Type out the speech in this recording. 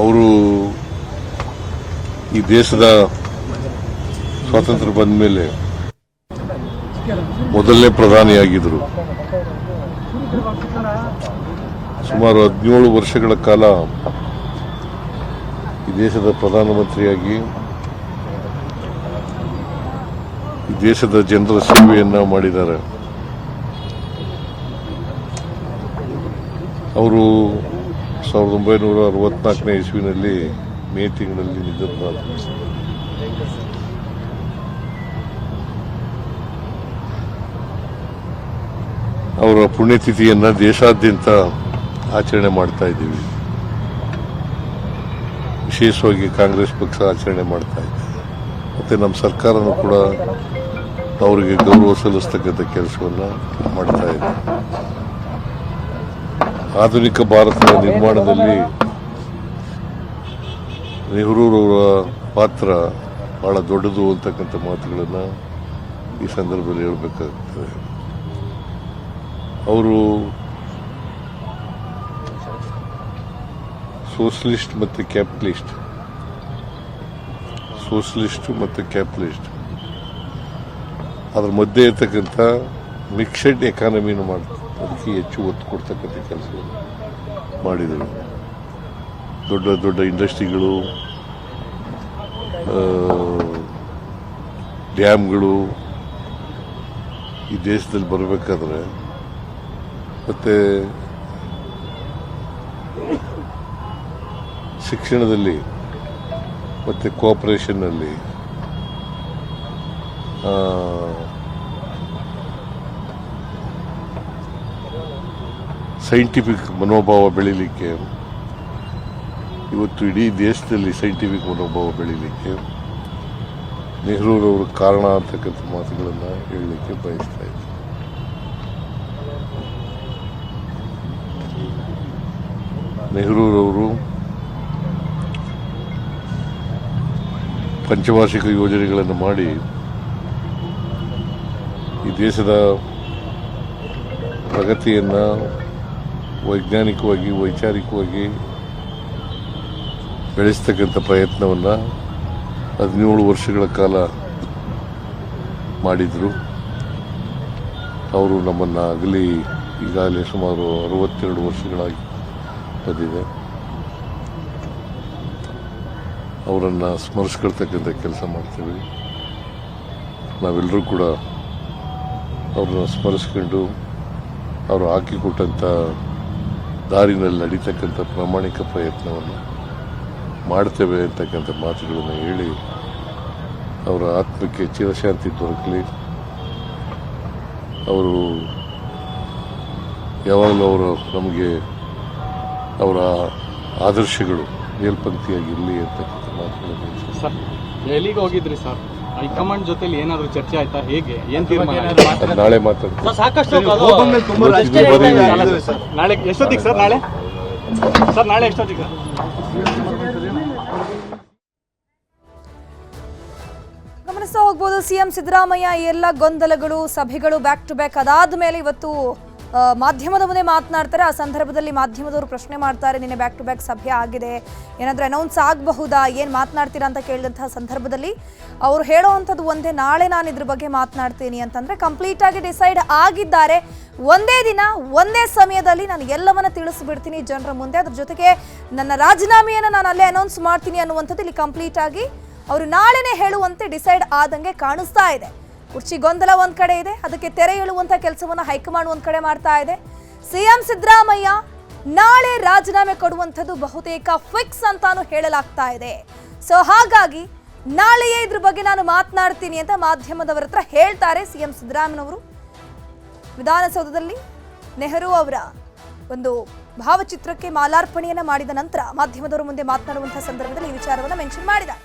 ಅವರು ಈ ದೇಶದ ಸ್ವಾತಂತ್ರ್ಯ ಬಂದ ಮೇಲೆ ಮೊದಲನೇ ಪ್ರಧಾನಿಯಾಗಿದ್ದರು. ಸುಮಾರು 17 ವರ್ಷಗಳ ಕಾಲ ಈ ದೇಶದ ಪ್ರಧಾನಮಂತ್ರಿಯಾಗಿ ಈ ದೇಶದ ಜನರ ಸೇವೆಯನ್ನ ಮಾಡಿದ್ದಾರೆ. ಅವರು 1964ನೇ ಇಸ್ವಿನಲ್ಲಿ ಮೇ ತಿಂಗಳಲ್ಲಿ ನಿಧನರಾದರು. ಅವರ ಪುಣ್ಯತಿಥಿಯನ್ನ ದೇಶಾದ್ಯಂತ ಆಚರಣೆ ಮಾಡ್ತಾ ಇದ್ದೀವಿ. ವಿಶೇಷವಾಗಿ ಕಾಂಗ್ರೆಸ್ ಪಕ್ಷ ಆಚರಣೆ ಮಾಡ್ತಾ ಇದೆ. ಮತ್ತೆ ನಮ್ಮ ಸರ್ಕಾರನೂ ಕೂಡ ಅವರಿಗೆ ಗೌರವ ಸಲ್ಲಿಸ್ತಕ್ಕಂಥ ಕೆಲಸವನ್ನ ಮಾಡ್ತಾ ಇದೆ. ಆಧುನಿಕ ಭಾರತದ ನಿರ್ಮಾಣದಲ್ಲಿ ನೆಹರೂರವರ ಪಾತ್ರ ಬಹಳ ದೊಡ್ಡದು ಅಂತಕ್ಕಂಥ ಮಾತುಗಳನ್ನು ಈ ಸಂದರ್ಭದಲ್ಲಿ ಹೇಳಬೇಕಾಗ್ತದೆ. ಅವರು ಸೋಷಲಿಸ್ಟ್ ಮತ್ತು ಕ್ಯಾಪಿಟಲಿಸ್ಟ್ ಅದ್ರ ಮಧ್ಯೆ ಇರ್ತಕ್ಕಂಥ ಮಿಕ್ಸೆಡ್ ಎಕಾನಮಿನ ಅದಕ್ಕೆ ಹೆಚ್ಚು ಒತ್ತು ಕೊಡ್ತಕ್ಕಂಥ ಕೆಲಸವನ್ನು ಮಾಡಿದರು. ದೊಡ್ಡ ದೊಡ್ಡ ಇಂಡಸ್ಟ್ರಿಗಳು, ಡ್ಯಾಮ್ಗಳು ಈ ದೇಶದಲ್ಲಿ ಬರಬೇಕಾದ್ರೆ ಮತ್ತೆ ಶಿಕ್ಷಣದಲ್ಲಿ ಮತ್ತೆ ಕೋಆಪರೇಷನ್ನಲ್ಲಿ ಸೈಂಟಿಫಿಕ್ ಮನೋಭಾವ ಬೆಳೀಲಿಕ್ಕೆ, ಇವತ್ತು ಇಡೀ ದೇಶದಲ್ಲಿ ಸೈಂಟಿಫಿಕ್ ಮನೋಭಾವ ಬೆಳೀಲಿಕ್ಕೆ ನೆಹರೂರವರು ಕಾರಣ ಅಂತಕ್ಕಂಥ ಮಾತುಗಳನ್ನು ಹೇಳಲಿಕ್ಕೆ ಬಯಸ್ತಾ ಇದ್ದಾರೆ. ನೆಹರೂರವರು ಪಂಚವಾರ್ಷಿಕ ಯೋಜನೆಗಳನ್ನು ಮಾಡಿ ಈ ದೇಶದ ಪ್ರಗತಿಯನ್ನು ವೈಜ್ಞಾನಿಕವಾಗಿ ವೈಚಾರಿಕವಾಗಿ ಬೆಳೆಸ್ತಕ್ಕಂಥ ಪ್ರಯತ್ನವನ್ನು 17 ವರ್ಷಗಳ ಕಾಲ ಮಾಡಿದರು. ಅವರು ನಮ್ಮನ್ನು ಅಗಲಿ ಈಗಾಗಲೇ ಸುಮಾರು 62 ವರ್ಷಗಳಾಗಿ ಬಂದಿದೆ. ಅವರನ್ನು ಸ್ಮರಿಸ್ಕೊಳ್ತಕ್ಕಂಥ ಕೆಲಸ ಮಾಡ್ತೀವಿ. ನಾವೆಲ್ಲರೂ ಕೂಡ ಅವ್ರನ್ನ ಸ್ಮರಿಸ್ಕೊಂಡು ಅವರು ಹಾಕಿಕೊಟ್ಟಂಥ ದಾರಿನಲ್ಲಿ ನಡೀತಕ್ಕಂಥ ಪ್ರಾಮಾಣಿಕ ಪ್ರಯತ್ನವನ್ನು ಮಾಡ್ತೇವೆ ಅಂತಕ್ಕಂಥ ಮಾತುಗಳನ್ನು ಹೇಳಿ ಅವರ ಆತ್ಮಕ್ಕೆ ಚಿರಶಾಂತಿ ದೊರಕಲಿ. ಅವರು ಯಾವಾಗಲೂ ನಮಗೆ ಅವರ ಆದರ್ಶಗಳು ಮೇಲ್ಪಂಕ್ತಿಯಾಗಿರಲಿ ಅಂತಕ್ಕಂಥ ಮಾತುಗಳನ್ನು. ಸರ್, ಎಲ್ಲಿಗೆ ಹೋಗಿದ್ರಿ ಸರ್? ಹೈಕಮಾಂಡ್ ಜೊತೆಲಿ ಏನಾದ್ರು ಚರ್ಚೆ ಆಯ್ತಾ? ಹೇಗೆ ಏನ್ ತೀರ್ಮಾನ? ನಾಳೆ ಮಾತಾಡ್ತೀವಿ. ಸಾಕಷ್ಟು ನಾಳೆ ಎಷ್ಟೊತ್ತಿಗೆ ಸರ್? ನಾಳೆ ಎಷ್ಟೊತ್ತಿಗೆ? ಗಮನಿಸ್ತಾ ಹೋಗ್ಬೋದು, ಸಿಎಂ ಸಿದ್ದರಾಮಯ್ಯ ಎಲ್ಲ ಗೊಂದಲಗಳು, ಸಭೆಗಳು ಬ್ಯಾಕ್ ಟು ಬ್ಯಾಕ್ ಅದಾದ ಮೇಲೆ ಇವತ್ತು ಮಾಧ್ಯಮದ ಮುಂದೆ ಮಾತನಾಡ್ತಾರೆ. ಆ ಸಂದರ್ಭದಲ್ಲಿ ಮಾಧ್ಯಮದವರು ಪ್ರಶ್ನೆ ಮಾಡ್ತಾರೆ, ನಿನ್ನೆ ಬ್ಯಾಕ್ ಟು ಬ್ಯಾಕ್ ಸಭೆ ಆಗಿದೆ, ಏನಾದರೂ ಅನೌನ್ಸ್ ಆಗಬಹುದಾ, ಏನು ಮಾತನಾಡ್ತೀರಾ ಅಂತ ಕೇಳಿದಂತಹ ಸಂದರ್ಭದಲ್ಲಿ ಅವರು ಹೇಳೋವಂಥದ್ದು ಒಂದೇ, ನಾಳೆ ನಾನು ಇದ್ರ ಬಗ್ಗೆ ಮಾತನಾಡ್ತೀನಿ ಅಂತಂದರೆ ಕಂಪ್ಲೀಟ್ ಆಗಿ ಡಿಸೈಡ್ ಆಗಿದ್ದಾರೆ. ಒಂದೇ ದಿನ ಒಂದೇ ಸಮಯದಲ್ಲಿ ನಾನು ಎಲ್ಲವನ್ನ ತಿಳಿಸ್ಬಿಡ್ತೀನಿ ಜನರ ಮುಂದೆ, ಅದ್ರ ಜೊತೆಗೆ ನನ್ನ ರಾಜೀನಾಮೆಯನ್ನು ನಾನು ಅಲ್ಲೇ ಅನೌನ್ಸ್ ಮಾಡ್ತೀನಿ ಅನ್ನುವಂಥದ್ದು ಇಲ್ಲಿ ಕಂಪ್ಲೀಟ್ ಆಗಿ ಅವರು ನಾಳೆನೇ ಹೇಳುವಂತೆ ಡಿಸೈಡ್ ಆದಂಗೆ ಕಾಣಿಸ್ತಾ ಇದೆ. ಕುರ್ಚಿ ಗೊಂದಲ ಒಂದ್ ಕಡೆ ಇದೆ, ಅದಕ್ಕೆ ತೆರೆ ಎಳುವಂತ ಕೆಲಸವನ್ನ ಹೈಕಮಾಂಡ್ ಒಂದ್ ಕಡೆ ಮಾಡ್ತಾ ಇದೆ. ಸಿಎಂ ಸಿದ್ದರಾಮಯ್ಯ ನಾಳೆ ರಾಜೀನಾಮೆ ಕೊಡುವಂಥದ್ದು ಬಹುತೇಕ ಫಿಕ್ಸ್ ಅಂತಾನು ಹೇಳಲಾಗ್ತಾ ಇದೆ. ಸೊ ಹಾಗಾಗಿ ನಾಳೆಯೇ ಇದ್ರ ಬಗ್ಗೆ ನಾನು ಮಾತನಾಡ್ತೀನಿ ಅಂತ ಮಾಧ್ಯಮದವರ ಹತ್ರ ಹೇಳ್ತಾರೆ ಸಿಎಂ ಸಿದ್ದರಾಮಯ್ಯನವರು. ವಿಧಾನಸೌಧದಲ್ಲಿ ನೆಹರು ಅವರ ಒಂದು ಭಾವಚಿತ್ರಕ್ಕೆ ಮಾಲಾರ್ಪಣೆಯನ್ನ ಮಾಡಿದ ನಂತರ ಮಾಧ್ಯಮದವರ ಮುಂದೆ ಮಾತನಾಡುವಂತಹ ಸಂದರ್ಭದಲ್ಲಿ ಈ ವಿಚಾರವನ್ನ ಮೆನ್ಷನ್ ಮಾಡಿದ್ದಾರೆ.